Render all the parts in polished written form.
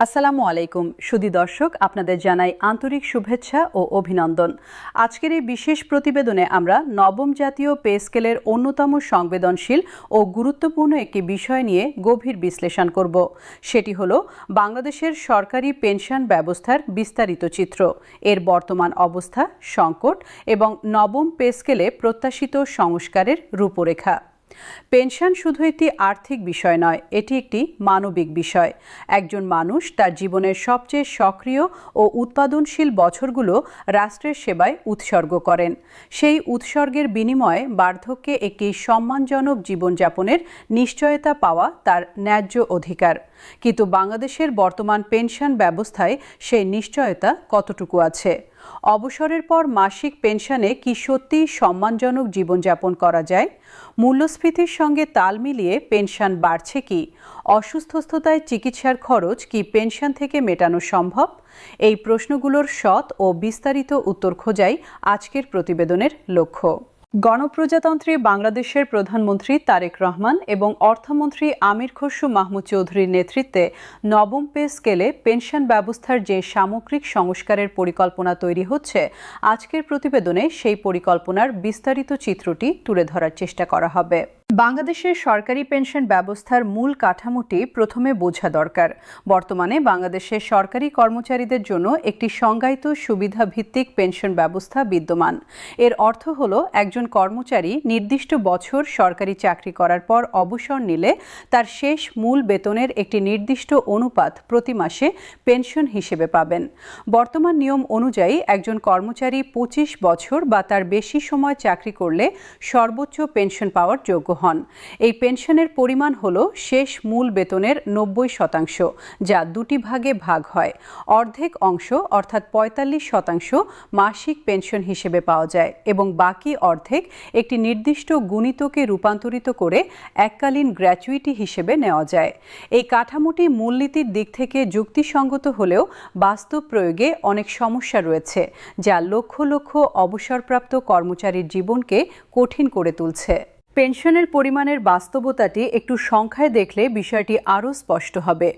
আসসালামু আলাইকুম সুধী দর্শক, আপনাদের জানাই আন্তরিক শুভেচ্ছা ও অভিনন্দন। আজকের এই বিশেষ প্রতিবেদনে আমরা নবম জাতীয় পে স্কেলের অন্যতম সংবেদনশীল ও গুরুত্বপূর্ণ একটি বিষয় নিয়ে গভীর বিশ্লেষণ করব। সেটি হলো বাংলাদেশের সরকারি পেনশন ব্যবস্থার বিস্তারিত চিত্র, এর বর্তমান অবস্থা, সংকট এবং নবম পে স্কেলে প্রত্যাশিত সংস্কারের রূপরেখা। পেনশন শুধু একটি আর্থিক বিষয় নয়, এটি একটি মানবিক বিষয়। একজন মানুষ তার জীবনের সবচেয়ে সক্রিয় ও উৎপাদনশীল বছরগুলো রাষ্ট্রের সেবায় উৎসর্গ করেন। সেই উৎসর্গের বিনিময়ে বার্ধক্যে একটি সম্মানজনক জীবনযাপনের নিশ্চয়তা পাওয়া তার ন্যায্য অধিকার। কিন্তু বাংলাদেশের বর্তমান পেনশন ব্যবস্থায় সেই নিশ্চয়তা কতটুকু আছে? অবসরের পর মাসিক পেনশনে কি সত্যিই সম্মানজনক জীবনযাপন করা যায়? মূল্যস্ফীতির সঙ্গে তাল মিলিয়ে পেনশন বাড়ছে কি? অসুস্থতায় চিকিৎসার খরচ কি পেনশন থেকে মেটানো সম্ভব? এই প্রশ্নগুলোর সৎ ও বিস্তারিত উত্তর খোঁজাই আজকের প্রতিবেদনের লক্ষ্য। গণপ্রজাতন্ত্রী বাংলাদেশের প্রধানমন্ত্রী তারেক রহমান এবং অর্থমন্ত্রী আমির খসরু মাহমুদ চৌধুরীর নেতৃত্বে নবম পে স্কেলে পেনশন ব্যবস্থার যে সামগ্রিক সংস্কারের পরিকল্পনা তৈরি হচ্ছে, আজকের প্রতিবেদনে সেই পরিকল্পনার বিস্তারিত চিত্রটি তুলে ধরার চেষ্টা করা হবে। বাংলাদেশের সরকারি পেনশন ব্যবস্থার মূল কাঠামোটি প্রথমে বোঝা দরকার। বর্তমানে বাংলাদেশের সরকারি কর্মচারীদের জন্য একটি সংজ্ঞায়িত সুবিধা ভিত্তিক পেনশন ব্যবস্থা বিদ্যমান। এর অর্থ হলো, একজন কর্মচারী নির্দিষ্ট বছর সরকারি চাকরি করার পর অবসর নিলে তার শেষ মূল বেতনের একটি নির্দিষ্ট অনুপাত প্রতি মাসে পেনশন হিসেবে পাবেন। বর্তমান নিয়ম অনুযায়ী একজন কর্মচারী 25 বছর বা তার বেশি সময় চাকরি করলে সর্বোচ্চ পেনশন পাওয়ার যোগ্য হন। এই পেনশনের পরিমাণ হল শেষ মূল বেতনের 90%, যা দুটি ভাগে ভাগ হয়। অর্ধেক অংশ অর্থাৎ 45% মাসিক পেনশন হিসেবে পাওয়া যায় এবং বাকি অর্ধেক একটি নির্দিষ্ট গুণিতকে রূপান্তরিত করে এককালীন গ্র্যাচুইটি হিসেবে নেওয়া যায়। এই কাঠামোটি মূলনীতির দিক থেকে যুক্তিসঙ্গত হলেও বাস্তব প্রয়োগে অনেক সমস্যা রয়েছে, যা লক্ষ লক্ষ অবসরপ্রাপ্ত কর্মচারীর জীবনকে কঠিন করে তুলছে। পেনশনের পরিমাণের বাস্তবতাটি একটু সংখ্যায় দেখলে বিষয়টি আরও স্পষ্ট হবে।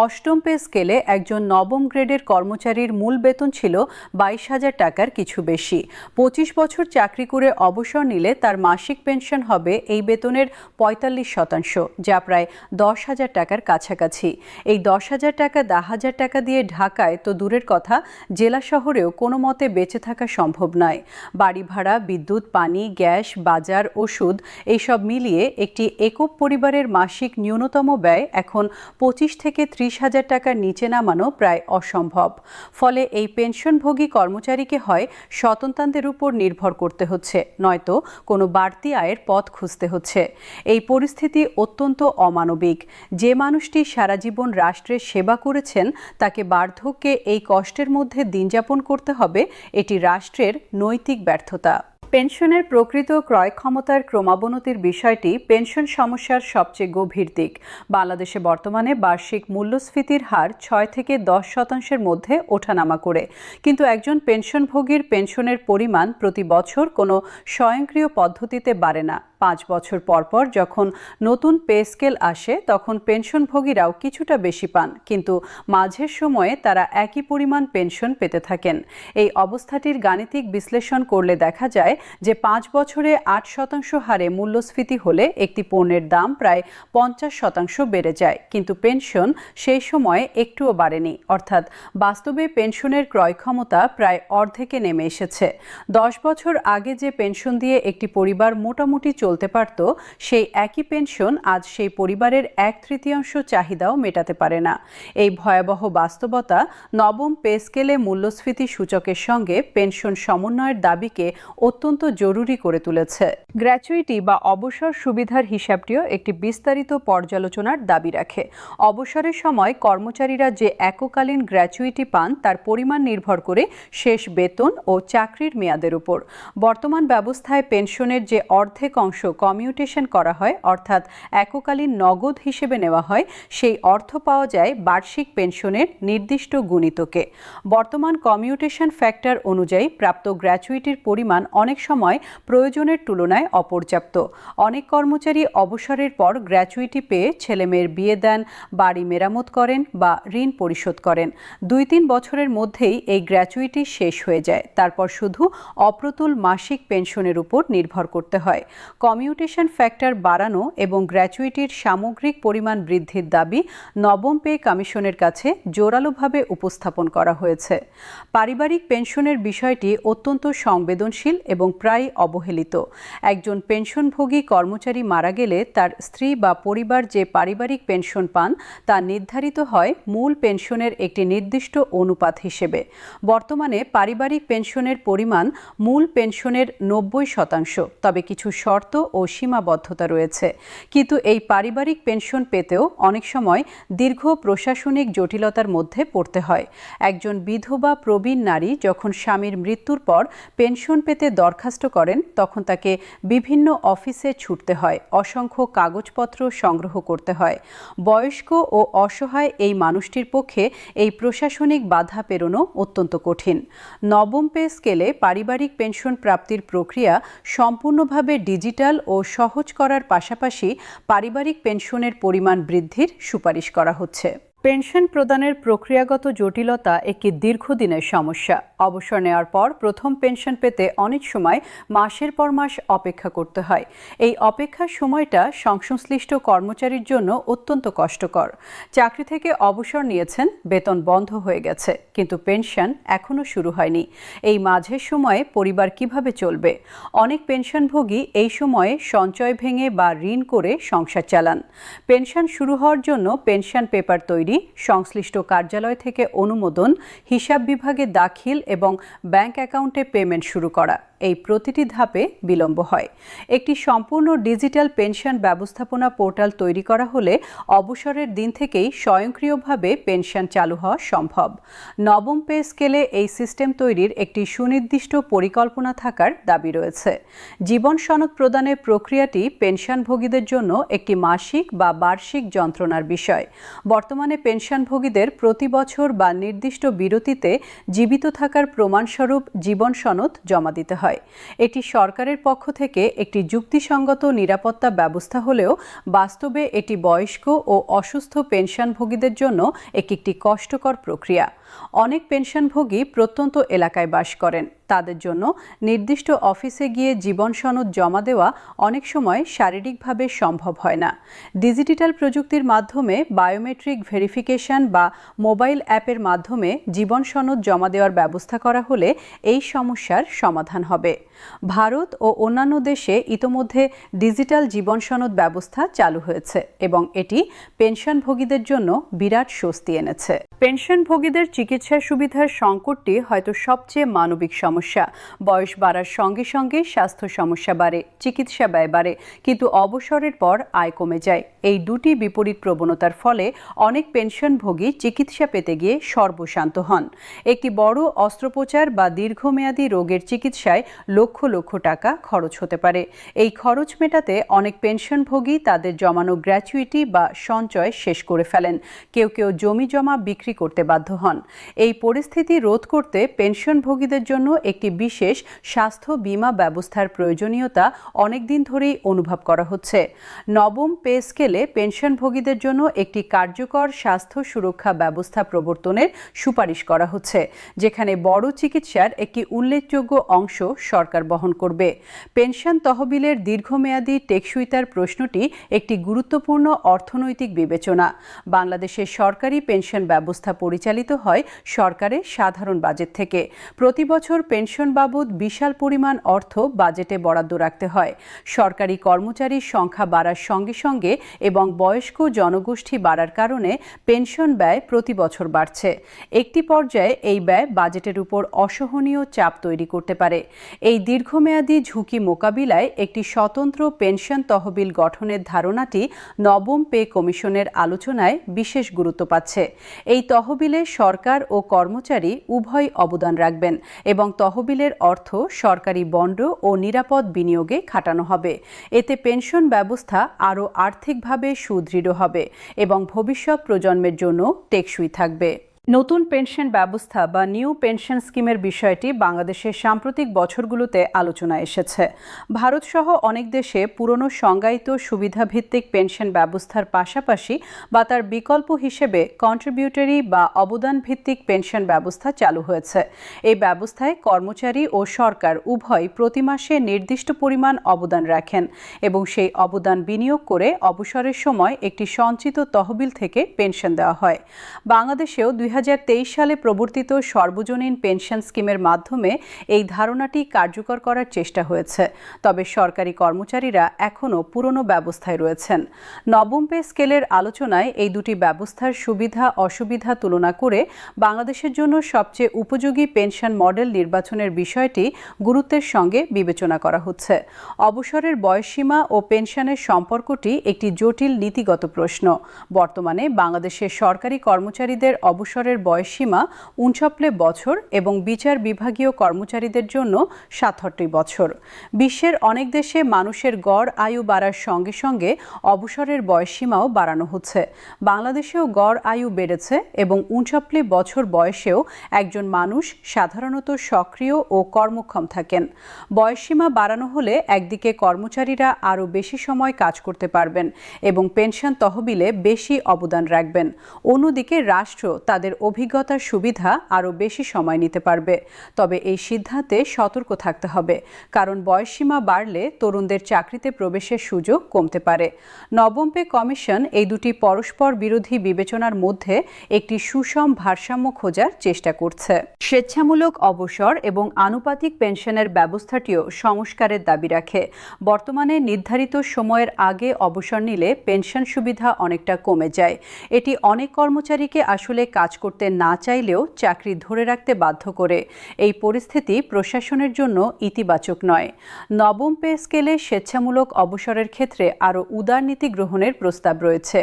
অষ্টম পে স্কেলে একজন নবম গ্রেডের কর্মচারীর মূল বেতন ছিল 22,000 টাকার কিছু বেশি। 25 বছর চাকরি করে অবসর নিলে তার মাসিক পেনশন হবে এই বেতনের 45%, যা প্রায় 10,000 টাকার কাছাকাছি। এই 10,000 টাকা 10,000 টাকা দিয়ে ঢাকায় তো দূরের কথা, জেলা শহরেও কোনো মতে বেঁচে থাকা সম্ভব নয়। বাড়ি ভাড়া, বিদ্যুৎ, পানি, গ্যাস, বাজার, ওষুধ এইসব মিলিয়ে একটি একক পরিবারের মাসিক ন্যূনতম ব্যয় এখন 25 থেকে 30,000 টাকার নিচে নামানো প্রায় অসম্ভব। ফলে এই পেনশনভোগী কর্মচারীকে হয় স্বতন্ত্রদের উপর নির্ভর করতে হচ্ছে, নয়তো কোনো বাড়তি আয়ের পথ খুঁজতে হচ্ছে। এই পরিস্থিতি অত্যন্ত অমানবিক। যে মানুষটি সারা জীবন রাষ্ট্রের সেবা করেছেন, তাকে বার্ধক্যে এই কষ্টের মধ্যে দিনযাপন করতে হবে, এটি রাষ্ট্রের নৈতিক ব্যর্থতা। পেনশনের প্রকৃত ক্রয় ক্ষমতার ক্রমাবনতির বিষয়টি পেনশন সমস্যার সবচেয়ে গভীর দিক। বাংলাদেশে বর্তমানে বার্ষিক মূল্যস্ফীতির হার 6 থেকে 10% মধ্যে ওঠানামা করে, কিন্তু একজন পেনশনভোগীর পেনশনের পরিমাণ প্রতি বছর কোনো স্বয়ংক্রিয় পদ্ধতিতে বাড়ে না। 5 বছর পর যখন নতুন পে স্কেল আসে, তখন পেনশনভোগীরাও কিছুটা বেশি পান, কিন্তু মাঝের সময়ে তারা একই পরিমাণ পেনশন পেতে থাকেন। এই অবস্থাটির গাণিতিক বিশ্লেষণ করলে দেখা যায় যে 5 বছরে 8% হারে মূল্যস্ফীতি হলে একটি পণ্যের দাম প্রায় 50% বেড়ে যায়, কিন্তু পেনশন সেই সময়ে একটুও বাড়েনি। অর্থাৎ বাস্তবে পেনশনের ক্রয় ক্ষমতা প্রায় অর্ধেকে নেমে এসেছে। 10 বছর আগে যে পেনশন দিয়ে একটি পরিবার মোটামুটি চলতে পারত, সেই একই পেনশন আজ সেই পরিবারের 1/3 চাহিদাও মেটাতে পারে না। এই ভয়াবহ বাস্তবতা নবম পে স্কেলে মূল্যস্ফীতি সূচকের সঙ্গে পেনশন সমন্বয়ের দাবিকে অত্যন্ত জরুরি করে তুলেছে। গ্র্যাচুইটি বা অবসর সুবিধার হিসাবটিও একটি বিস্তারিত পর্যালোচনার দাবি রাখে। অবসরের সময় কর্মচারীরা যে এককালীন গ্র্যাচুইটি পান, তার পরিমাণ নির্ভর করে শেষ বেতন ও চাকরির মেয়াদের উপর। বর্তমান ব্যবস্থায় পেনশনের যে অর্ধেক অংশ কমিউটেশন করা হয়, অর্থাৎ এককালীন নগদ হিসেবে নেওয়া হয়, সেই অর্থ পাওয়া যায় বার্ষিক পেনশনের নির্দিষ্ট গুণিতকে। বর্তমান কমিউটেশন ফ্যাক্টর অনুযায়ী প্রাপ্ত গ্র্যাচুইটির পরিমাণ অনেক অনেক সময় প্রয়োজনের তুলনায় অপর্যাপ্ত। অনেক কর্মচারী অবসরের পর গ্র্যাচুইটি পেয়ে ছেলেমেয়ের বিয়ে দেন, বাড়ি মেরামত করেন বা ঋণ পরিশোধ করেন। 2-3 বছরের মধ্যেই এই গ্র্যাচুইটি শেষ হয়ে যায়। তারপর শুধু অপ্রতুল মাসিক পেনশনের উপর নির্ভর করতে হয়। কমিউটেশন ফ্যাক্টর বাড়ানো এবং গ্র্যাচুইটির সামগ্রিক পরিমাণ বৃদ্ধির দাবি নবম পে কমিশনের কাছে জোরালোভাবে উপস্থাপন করা হয়েছে। পারিবারিক পেনশনের বিষয়টি অত্যন্ত সংবেদনশীল এবং প্রায় অবহেলিত। একজন পেনশনভোগী কর্মচারী মারা গেলে তার স্ত্রী বা পরিবার যে পারিবারিক পেনশন পান তা নির্ধারিত হয় মূল পেনশনের একটি নির্দিষ্ট অনুপাত হিসেবে। বর্তমানে পারিবারিক পেনশনের পরিমাণ মূল পেনশনের 90%, তবে কিছু শর্ত ও সীমাবদ্ধতা রয়েছে। কিন্তু এই পারিবারিক পেনশন পেতেও অনেক সময় দীর্ঘ প্রশাসনিক জটিলতার মধ্যে পড়তে হয়। একজন বিধবা প্রবীণ নারী যখন স্বামীর মৃত্যুর পর পেনশন পেতে দরখাস্ত করেন তখন তাকে বিভিন্ন অফিসে ছুটতে হয়, অসংখ্য কাগজপত্র সংগ্রহ করতে হয়। বয়স্ক ও অসহায় এই মানুষটির পক্ষে এই প্রশাসনিক বাধা পেরোনো অত্যন্ত কঠিন। নবম পে স্কেলে পারিবারিক পেনশন প্রাপ্তির প্রক্রিয়া সম্পূর্ণভাবে ডিজিটাল ও সহজ করার পাশাপাশি পারিবারিক পেনশনের পরিমাণ বৃদ্ধির সুপারিশ করা হচ্ছে। পেনশন প্রদানের প্রক্রিয়াগত জটিলতা একটি দীর্ঘদিনের সমস্যা। অবসর নেওয়ার পর প্রথম পেনশন পেতে অনেক সময় মাসের পর মাস অপেক্ষা করতে হয়। এই অপেক্ষার সময়টা সংশ্লিষ্ট কর্মচারীর জন্য অত্যন্ত কষ্টকর। চাকরি থেকে অবসর নিয়েছেন, বেতন বন্ধ হয়ে গেছে, কিন্তু পেনশন এখনও শুরু হয়নি। এই মাঝের সময়ে পরিবার কিভাবে চলবে? অনেক পেনশনভোগী এই সময়ে সঞ্চয় ভেঙে বা ঋণ করে সংসার চালান। পেনশন শুরু হওয়ার জন্য পেনশন পেপার তৈরি, সংশ্লিষ্ট কার্যালয় থেকে অনুমোদন, হিসাব বিভাগে দাখিল এবং ব্যাংক অ্যাকাউন্টে পেমেন্ট শুরু করা, এই প্রতিটি ধাপে বিলম্ব হয়। একটি সম্পূর্ণ ডিজিটাল পেনশন ব্যবস্থাপনা পোর্টাল তৈরি করা হলে অবসরের দিন থেকেই স্বয়ংক্রিয়ভাবে পেনশন চালু হওয়া সম্ভব। নবম পে স্কেলে এই সিস্টেম তৈরির একটি সুনির্দিষ্ট পরিকল্পনা থাকার দাবি রয়েছে। জীবন সনদ প্রদানের প্রক্রিয়াটি পেনশনভোগীদের জন্য একটি মাসিক বা বার্ষিক যন্ত্রণার বিষয়। বর্তমানে পেনশনভোগীদের প্রতি বছর বা নির্দিষ্ট বিরতিতে জীবিত থাকার প্রমাণস্বরূপ জীবন সনদ জমা দিতে হয়। এটি সরকারের পক্ষ থেকে একটি যুক্তিসঙ্গত নিরাপত্তা ব্যবস্থা হলেও বাস্তবে এটি বয়স্ক ও অসুস্থ পেনশনভোগীদের জন্য একটি কষ্টকর প্রক্রিয়া। অনেক পেনশনভোগী প্রত্যন্ত এলাকায় বাস করেন। তাদের জন্য নির্দিষ্ট অফিসে গিয়ে জীবন সনদ জমা দেওয়া অনেক সময় শারীরিকভাবে সম্ভব হয় না। ডিজিটাল প্রযুক্তির মাধ্যমে বায়োমেট্রিক ভেরিফিকেশন বা মোবাইল অ্যাপের মাধ্যমে জীবন সনদ জমা দেওয়ার ব্যবস্থা করা হলে এই সমস্যার সমাধান হবে। ভারত ও অন্যান্য দেশে ইতোমধ্যে ডিজিটাল জীবন সনদ ব্যবস্থা চালু হয়েছে এবং এটি পেনশনভোগীদের জন্য বিরাট স্বস্তি এনেছে। পেনশনভোগীদের চিকিৎসা সুবিধার সংকটটি হয়তো সবচেয়ে মানবিক সমস্যা। বয়স বাড়ার সঙ্গে সঙ্গে স্বাস্থ্য সমস্যা বাড়ে, চিকিৎসা ব্যয় বাড়ে, কিন্তু অবসরের পর আয় কমে যায়। এই দুটি বিপরীত প্রবণতার ফলে অনেক পেনশনভোগী চিকিৎসা পেতে গিয়ে সর্বশান্ত হন। একটি বড় অস্ত্রোপচার বা দীর্ঘমেয়াদী রোগের চিকিৎসায় লক্ষ লক্ষ টাকা খরচ হতে পারে। এই খরচ মেটাতে অনেক পেনশনভোগী তাদের জমানো গ্র্যাচুইটি বা সঞ্চয় শেষ করে ফেলেন। কেউ কেউ জমি জমা বিক্রি করতে বাধ্য হন। এই পরিস্থিতি রোধ করতে পেনশনভোগীদের জন্য একটি বিশেষ স্বাস্থ্য বীমা ব্যবস্থার প্রয়োজনীয়তা অনেকদিন ধরেই অনুভব করা হচ্ছে। নবম পে স্কেলে পেনশনভোগীদের জন্য একটি কার্যকর স্বাস্থ্য সুরক্ষা ব্যবস্থা প্রবর্তনের সুপারিশ করা হচ্ছে, যেখানে বড় চিকিৎসার একটি উল্লেখযোগ্য অংশ সরকার বহন করবে। পেনশন তহবিলের দীর্ঘমেয়াদী টেকসইতার প্রশ্নটি একটি গুরুত্বপূর্ণ অর্থনৈতিক বিবেচনা। বাংলাদেশের সরকারি পেনশন ব্যবস্থা পরিচালিত হয় সরকারের সাধারণ বাজেট থেকে। প্রতি বছর পেনশন বাবদ বিশাল পরিমাণ অর্থ বাজেটে বরাদ্দ রাখতে হয়। সরকারি কর্মচারীর সংখ্যা বাড়ার সঙ্গে সঙ্গে এবং বয়স্ক জনগোষ্ঠী বাড়ার কারণে পেনশন ব্যয় প্রতি বছর বাড়ছে। একটি পর্যায়ে এই ব্যয় বাজেটের উপর অসহনীয় চাপ তৈরি করতে পারে। এই দীর্ঘমেয়াদী ঝুঁকি মোকাবিলায় একটি স্বতন্ত্র পেনশন তহবিল গঠনের ধারণাটি নবম পে কমিশনের আলোচনায় বিশেষ গুরুত্ব পাচ্ছে। এই তহবিলে সরকার ও কর্মচারী উভয় অবদান রাখবেন এবং তহবিলের অর্থ সরকারি বন্ড ও নিরাপদ বিনিয়োগে খাটানো হবে। এতে পেনশন ব্যবস্থা আরও আর্থিকভাবে সুদৃঢ় হবে এবং ভবিষ্যৎ প্রজন্মের জন্য টেকসই থাকবে। নতুন পেনশন ব্যবস্থা বা নিউ পেনশন স্কিমের বিষয়টি বাংলাদেশের সাম্প্রতিক বছরগুলোতে আলোচনায় এসেছে। ভারতসহ অনেক দেশে পুরনো সংজ্ঞায়িত সুবিধাভিত্তিক পেনশন ব্যবস্থার পাশাপাশি বা তার বিকল্প হিসেবে কন্ট্রিবিউটরি বা অবদান ভিত্তিক পেনশন ব্যবস্থা চালু হয়েছে। এই ব্যবস্থায় কর্মচারী ও সরকার উভয় প্রতি মাসে নির্দিষ্ট পরিমাণ অবদান রাখেন এবং সেই অবদান বিনিয়োগ করে অবসরের সময় একটি সঞ্চিত তহবিল থেকে পেনশন দেওয়া হয়। বাংলাদেশেও 2023 সালে প্রবর্তিত সর্বজনীন পেনশন স্কিমের মাধ্যমে এই ধারণাটি কার্যকর করার চেষ্টা হয়েছে, তবে সরকারি কর্মচারীরা এখনও পুরনো ব্যবস্থায় রয়েছেন। নবম পে স্কেলের আলোচনায় এই দুটি ব্যবস্থার সুবিধা অসুবিধা তুলনা করে বাংলাদেশের জন্য সবচেয়ে উপযোগী পেনশন মডেল নির্বাচনের বিষয়টি গুরুত্বের সঙ্গে বিবেচনা করা হচ্ছে। অবসরের বয়সসীমা ও পেনশনের সম্পর্কটি একটি জটিল নীতিগত প্রশ্ন। বর্তমানে বাংলাদেশের সরকারি কর্মচারীদের অবসরের বয়সসীমা 69 বছর এবং বিচার বিভাগীয় কর্মচারীদের জন্য 67 বছর। বিশ্বের অনেক দেশে মানুষের গড় আয়ু বাড়ার সঙ্গে সঙ্গে অবসরের বয়সসীমাও বাড়ানো হচ্ছে। বাংলাদেশেও গড় আয়ু বেড়েছে এবং 69 বছর বয়সেও একজন মানুষ সাধারণত সক্রিয় ও কর্মক্ষম থাকেন। বয়সসীমা বাড়ানো হলে একদিকে কর্মচারীরা আরও বেশি সময় কাজ করতে পারবেন এবং পেনশন তহবিলে বেশি অবদান রাখবেন। অন্যদিকে রাষ্ট্র তাদের অভিজ্ঞতার সুবিধা আরও বেশি সময় নিতে পারবে। তবে এই সিদ্ধান্তে সতর্ক থাকতে হবে, কারণ বয়সসীমা বাড়লে তরুণদের চাকরিতে প্রবেশের সুযোগ কমতে পারে। নবম পে কমিশন এই দুটি পরস্পর বিরোধী বিবেচনার মধ্যে একটি সুষম ভারসাম্য খোঁজার চেষ্টা করছে। স্বেচ্ছামূলক অবসর এবং আনুপাতিক পেনশনের ব্যবস্থাটিও সংস্কারের দাবি রাখে। বর্তমানে নির্ধারিত সময়ের আগে অবসর নিলে পেনশন সুবিধা অনেকটা কমে যায়। এটি অনেক কর্মচারীকে আসলে কাজ করতে না চাইলেও চাকরি ধরে রাখতে বাধ্য করে। এই পরিস্থিতি প্রশাসনের জন্য ইতিবাচক নয়। নবম পে স্কেলে স্বেচ্ছামূলক অবসরের ক্ষেত্রে আরও উদার নীতি গ্রহণের প্রস্তাব রয়েছে।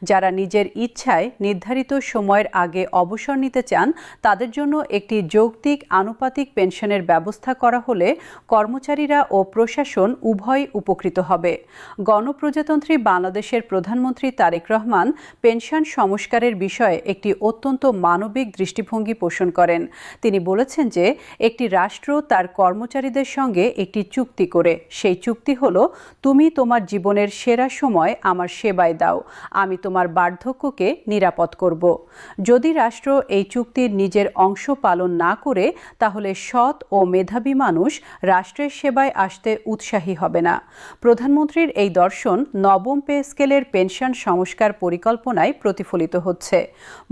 যারা নিজের ইচ্ছায় নির্ধারিত সময়ের আগে অবসর নিতে চান তাদের জন্য একটি যৌক্তিক আনুপাতিক পেনশনের ব্যবস্থা করা হলে কর্মচারীরা ও প্রশাসন উভয়ই উপকৃত হবে। গণপ্রজাতন্ত্রী বাংলাদেশের প্রধানমন্ত্রী তারেক রহমান পেনশন সংস্কারের বিষয়ে একটি অত্যন্ত মানবিক দৃষ্টিভঙ্গি পোষণ করেন। তিনি বলেছেন যে একটি রাষ্ট্র তার কর্মচারীদের সঙ্গে একটি চুক্তি করে, সেই চুক্তি হলো, তুমি তোমার জীবনের সেরা সময় আমার সেবায় দাও, আমি তোমার বার্ধক্যকে নিরাপদ করব। যদি রাষ্ট্র এই চুক্তির নিজের অংশ পালন না করে তাহলে সৎ ও মেধাবী মানুষ রাষ্ট্রের সেবায় আসতে উৎসাহী হবে না। প্রধানমন্ত্রীর এই দর্শন নবম পে স্কেলের পেনশন সংস্কার পরিকল্পনায় প্রতিফলিত হচ্ছে।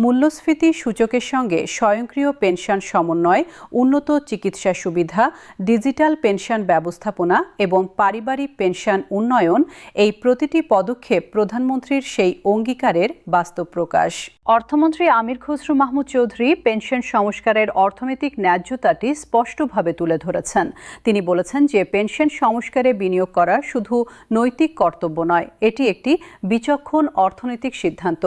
মূল্যস্ফীতি সূচকের সঙ্গে স্বয়ংক্রিয় পেনশন সমন্বয়, উন্নত চিকিৎসা সুবিধা, ডিজিটাল পেনশন ব্যবস্থাপনা এবং পারিবারিক পেনশন উন্নয়ন, এই প্রতিটি পদক্ষেপ প্রধানমন্ত্রীর সেই অঙ্গীকারের বাস্তব প্রকাশ। অর্থমন্ত্রী আমির খসরু মাহমুদ চৌধুরী পেনশন সংস্কারের অর্থনৈতিক ন্যায্যতাটি স্পষ্টভাবে তুলে ধরেছেন। তিনি বলেছেন যে পেনশন সংস্কারে বিনিয়োগ করা শুধু নৈতিক কর্তব্য নয়, এটি একটি বিচক্ষণ অর্থনৈতিক সিদ্ধান্ত।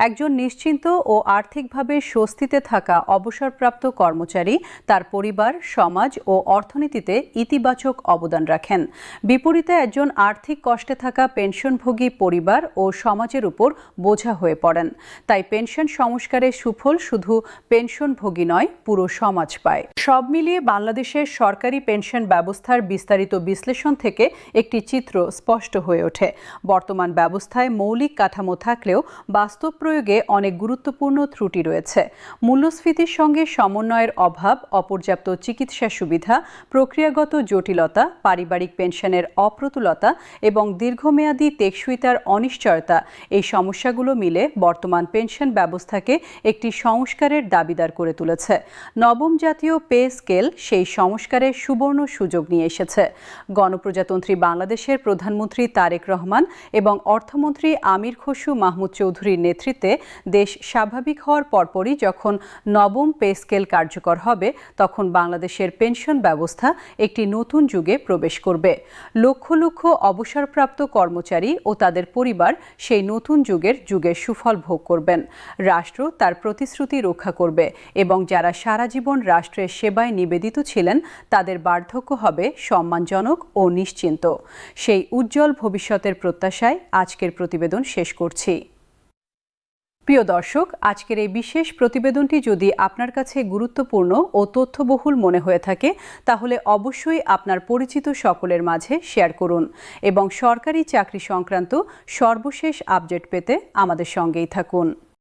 একজন নিশ্চিন্ত ও আর্থিকভাবে স্বস্তিতে থাকা অবসরপ্রাপ্ত কর্মচারী তার পরিবার, সমাজ ও অর্থনীতিতে ইতিবাচক অবদান রাখেন। বিপরীতে একজন আর্থিক কষ্টে থাকা পেনশনভোগী পরিবার ও সমাজের উপর বোঝা হয়ে পড়েন। তাই পেনশন সংস্কারের সুফল শুধু পেনশনভোগী নয়, পুরো সমাজ পায়। সব মিলিয়ে বাংলাদেশের সরকারি পেনশন ব্যবস্থার বিস্তারিত বিশ্লেষণ থেকে একটি চিত্র স্পষ্ট হয়ে ওঠে। বর্তমান ব্যবস্থায় মৌলিক কাঠামো থাকলেও বাস্তব প্রয়োগে অনেক গুরুত্বপূর্ণ ত্রুটি রয়েছে। মূল্যস্ফীতির সঙ্গে সমন্বয়ের অভাব, অপর্যাপ্ত চিকিৎসা সুবিধা, প্রক্রিয়াগত জটিলতা, পারিবারিক পেনশনের অপ্রতুলতা এবং দীর্ঘমেয়াদী টেকসইতার অনিশ্চয়তা, এই সমস্যাগুলো মিলে বর্তমান পেনশন ব্যবস্থাকে একটি সংস্কারের দাবিদার করে তুলেছে। নবম জাতীয় পে স্কেল সেই সংস্কারের সুবর্ণ সুযোগ নিয়ে এসেছে। গণপ্রজাতন্ত্রী বাংলাদেশের প্রধানমন্ত্রী তারেক রহমান এবং অর্থমন্ত্রী আমির খসরু মাহমুদ চৌধুরীর নেতৃত্বে দেশ স্বাভাবিক হওয়ার পরপরই যখন নবম পে স্কেল কার্যকর হবে, তখন বাংলাদেশের পেনশন ব্যবস্থা একটি নতুন যুগে প্রবেশ করবে। লক্ষ লক্ষ অবসরপ্রাপ্ত কর্মচারী ও তাদের পরিবার সেই নতুন যুগের সুফল ভোগ করবেন। রাষ্ট্র তার প্রতিশ্রুতি রক্ষা করবে এবং যারা সারা জীবন রাষ্ট্রের সেবায় নিবেদিত ছিলেন তাদের বার্ধক্য হবে সম্মানজনক ও নিশ্চিন্ত। সেই উজ্জ্বল ভবিষ্যতের প্রত্যাশায় আজকের প্রতিবেদন শেষ করছি। প্রিয় দর্শক, আজকের এই বিশেষ প্রতিবেদনটি যদি আপনার কাছে গুরুত্বপূর্ণ ও তথ্যবহুল মনে হয়ে থাকে তাহলে অবশ্যই আপনার পরিচিত সকলের মাঝে শেয়ার করুন এবং সরকারি চাকরি সংক্রান্ত সর্বশেষ আপডেট পেতে আমাদের সঙ্গেই থাকুন।